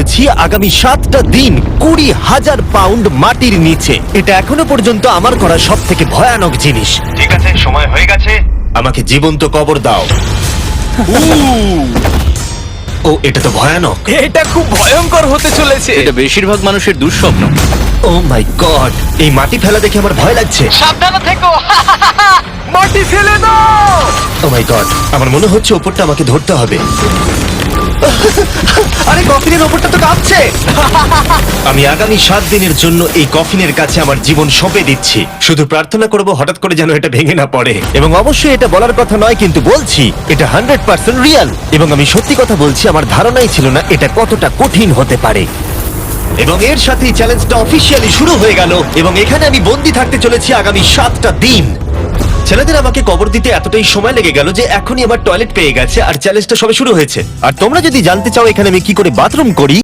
চলেছি আগামী 7টা দিন 20,000 পাউন্ড মাটির নিচে। এটা এখনো পর্যন্ত আমার করা সব থেকে ভয়ানক জিনিস। ঠিক আছে, সময় হয়ে গেছে, আমাকে জীবন্ত কবর দাও। ও, এটা তো ভয়ানক। এটা খুব ভয়ঙ্কর হতে চলেছে। এটা বেশিরভাগ মানুষের দুঃস্বপ্ন। ও মাই গড, এই মাটি ফেলা দেখে আমার ভয় লাগছে। সাবধানে থেকো। মাটি ফেলে দাও। ও মাই গড, আমার মনে হচ্ছে ওপরটা আমাকে ধরতে হবে। আরে কফিনের ওপরটা তো কাঁপছে। আমি আগামী 7 দিনের জন্য এই কফিনের কাছে আমার জীবন সঁপে দিচ্ছি। শুধু প্রার্থনা করব হঠাৎ করে যেন এটা ভেঙে না পড়ে। এবং অবশ্যই এটা বলার কথা নয়, কিন্তু বলছি এটা 100% রিয়েল। এবং আমি সত্যি কথা বলছি, আমার ধারণাই ছিল না এটা কতটা কঠিন হতে পারে। এবং এর সাথেই চ্যালেঞ্জটা অফিসিয়ালি শুরু হয়ে গেল। এবং এখানে আমি বন্দি থাকতে চলেছি আগামী 7টা দিন। ছেলেদের আমাকে কবর দিতে এতটাই সময় লেগে গেল যে এখনই আমার টয়লেট পেয়ে গেছে, আর চ্যালেঞ্জটা সবে শুরু হয়েছে। আর তোমরা যদি জানতে চাও এখানে আমি কি করে বাথরুম করি,